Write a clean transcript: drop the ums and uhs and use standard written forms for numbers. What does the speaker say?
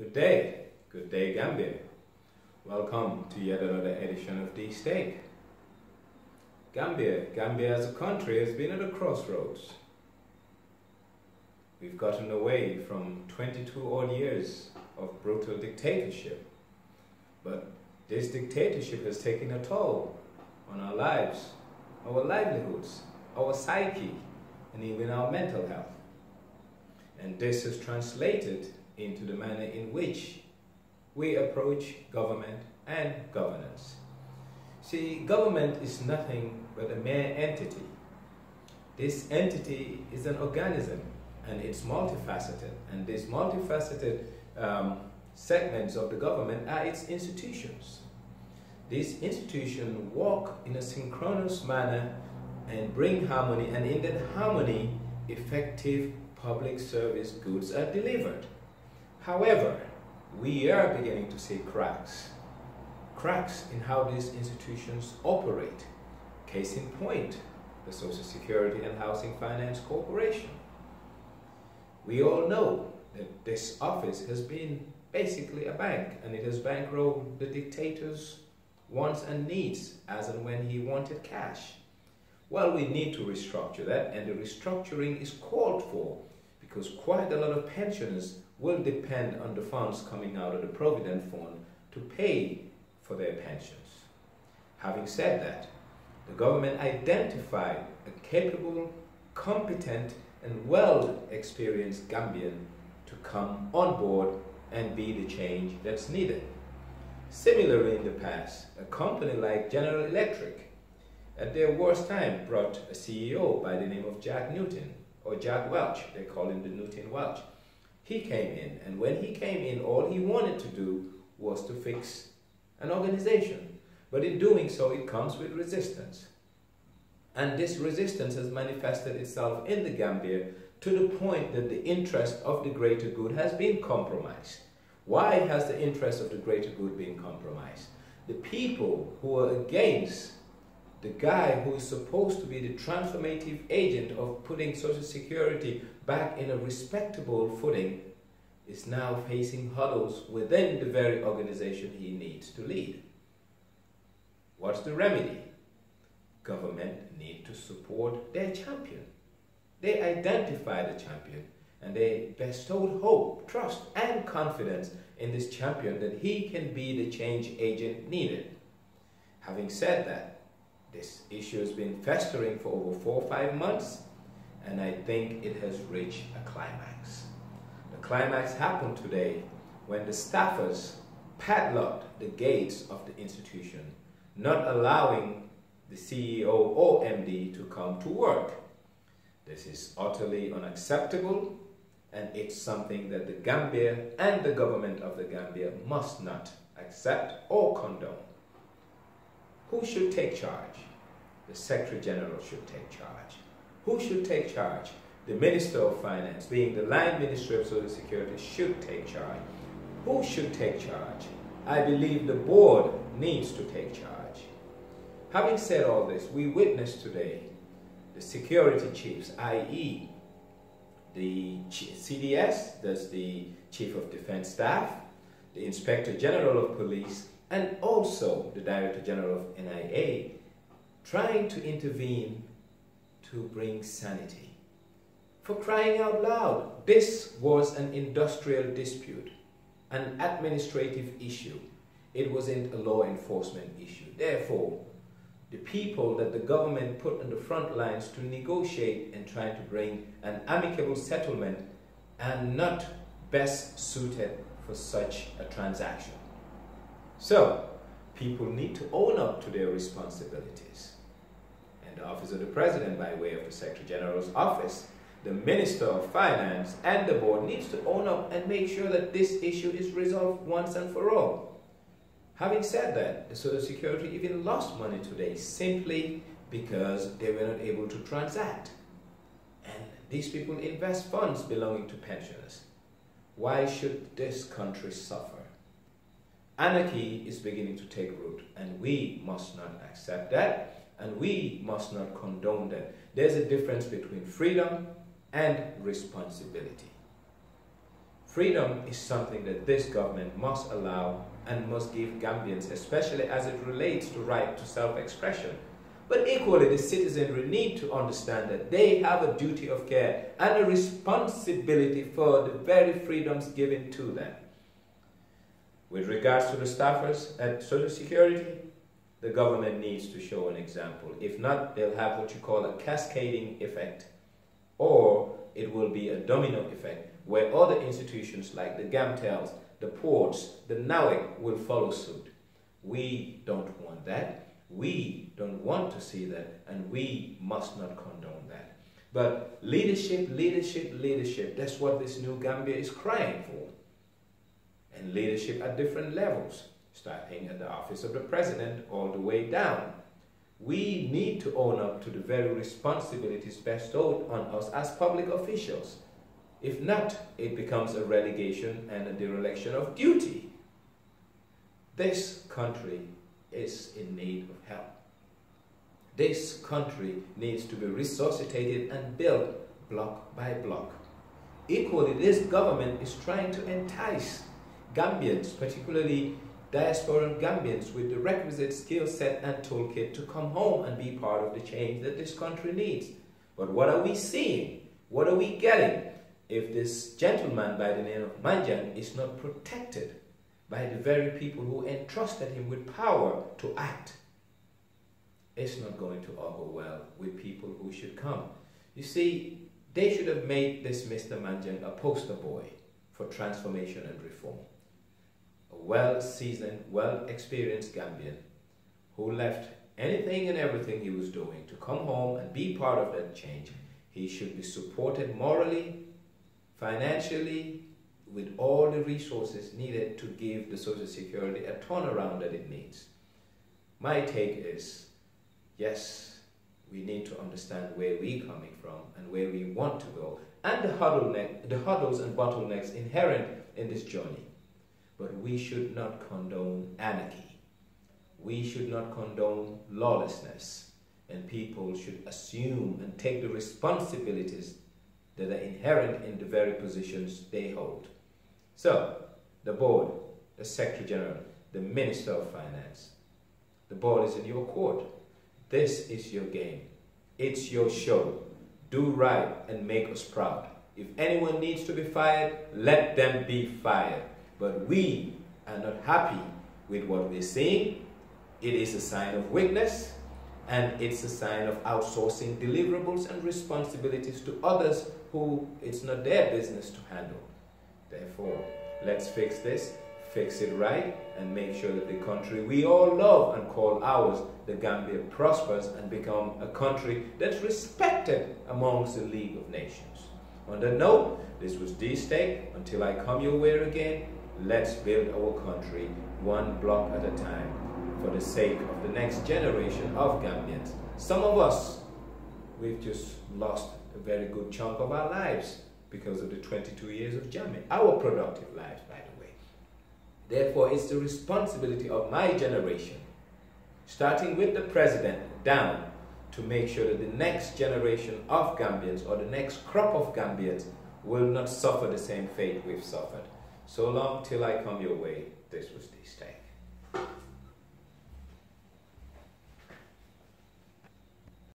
Good day Gambia. Welcome to yet another edition of The Stake. Gambia as a country has been at a crossroads. We've gotten away from 22 odd years of brutal dictatorship, but this dictatorship has taken a toll on our lives, our livelihoods, our psyche, and even our mental health. And this has translated into the manner in which we approach government and governance. See, government is nothing but a mere entity. This entity is an organism, and it's multifaceted, and these multifaceted segments of the government are its institutions. These institutions walk in a synchronous manner and bring harmony, and in that harmony, effective public service goods are delivered. However, we are beginning to see cracks in how these institutions operate. Case in point, the Social Security and Housing Finance Corporation. We all know that this office has been basically a bank, and it has bankrolled the dictator's wants and needs as and when he wanted cash. Well, we need to restructure that, and the restructuring is called for because quite a lot of pensioners will depend on the funds coming out of the Provident Fund to pay for their pensions. Having said that, the government identified a capable, competent, and well-experienced Gambian to come on board and be the change that's needed. Similarly, in the past, a company like General Electric, at their worst time, brought a CEO by the name of Jack Newton, or Jack Welch. They call him the Newton Welch. He came in, and when he came in, all he wanted to do was to fix an organization. But in doing so, it comes with resistance. And this resistance has manifested itself in the Gambia to the point that the interest of the greater good has been compromised. Why has the interest of the greater good been compromised? The people who are against the guy who is supposed to be the transformative agent of putting Social Security back in a respectable footing is now facing hurdles within the very organization he needs to lead. What's the remedy? Government need to support their champion. They identify the champion, and they bestowed hope, trust, and confidence in this champion that he can be the change agent needed. Having said that, this issue has been festering for over 4 or 5 months, and I think it has reached a climax. The climax happened today when the staffers padlocked the gates of the institution, not allowing the CEO or MD to come to work. This is utterly unacceptable, and it's something that the Gambia and the government of the Gambia must not accept or condone. Who should take charge? The Secretary General should take charge. Who should take charge? The Minister of Finance, being the line Ministry of Social Security, should take charge. Who should take charge? I believe the board needs to take charge. Having said all this, we witnessed today the security chiefs, i.e. the CDS, that's the Chief of Defense Staff, the Inspector General of Police, and also the Director General of NIA, trying to intervene to bring sanity. For crying out loud, this was an industrial dispute, an administrative issue. It wasn't a law enforcement issue. Therefore, the people that the government put on the front lines to negotiate and try to bring an amicable settlement are not best suited for such a transaction. So, people need to own up to their responsibilities. And the Office of the President, by way of the Secretary General's office, the Minister of Finance, and the board needs to own up and make sure that this issue is resolved once and for all. Having said that, the Social Security even lost money today simply because they were not able to transact. And these people invest funds belonging to pensioners. Why should this country suffer? Anarchy is beginning to take root, and we must not accept that, and we must not condone that. There's a difference between freedom and responsibility. Freedom is something that this government must allow and must give Gambians, especially as it relates to right to self-expression. But equally, the citizenry need to understand that they have a duty of care and a responsibility for the very freedoms given to them. With regards to the staffers at Social Security, the government needs to show an example. If not, they'll have what you call a cascading effect, or it will be a domino effect, where other institutions like the GAMTELs, the ports, the NAWIC will follow suit. We don't want that. We don't want to see that, and we must not condone that. But leadership, leadership, leadership, that's what this new Gambia is crying for. And leadership at different levels, starting at the office of the president all the way down. We need to own up to the very responsibilities bestowed on us as public officials. If not, it becomes a relegation and a dereliction of duty. This country is in need of help. This country needs to be resuscitated and built block by block. Equally, this government is trying to entice Gambians, particularly diasporan Gambians with the requisite skill set and toolkit to come home and be part of the change that this country needs. But what are we seeing? What are we getting if this gentleman by the name of Nyang is not protected by the very people who entrusted him with power to act? It's not going to augur well with people who should come. You see, they should have made this Mr. Nyang a poster boy for transformation and reform. A well-seasoned, well-experienced Gambian who left anything and everything he was doing to come home and be part of that change. He should be supported morally, financially, with all the resources needed to give the Social Security a turnaround that it needs. My take is, yes, we need to understand where we're coming from and where we want to go, and the hurdles and bottlenecks inherent in this journey. But we should not condone anarchy. We should not condone lawlessness. And people should assume and take the responsibilities that are inherent in the very positions they hold. So, the board, the Secretary General, the Minister of Finance, the ball is in your court. This is your game. It's your show. Do right and make us proud. If anyone needs to be fired, let them be fired. But we are not happy with what we're seeing. It is a sign of weakness, and it's a sign of outsourcing deliverables and responsibilities to others who it's not their business to handle. Therefore, let's fix this, fix it right, and make sure that the country we all love and call ours, the Gambia, prospers and become a country that's respected amongst the League of Nations. On that note, this was D-State. Until I come your way again, let's build our country one block at a time for the sake of the next generation of Gambians. Some of us, we've just lost a very good chunk of our lives because of the 22 years of jamming, our productive lives, by the way. Therefore, it's the responsibility of my generation, starting with the president down, to make sure that the next generation of Gambians or the next crop of Gambians will not suffer the same fate we've suffered. So long till I come your way, this was D-State.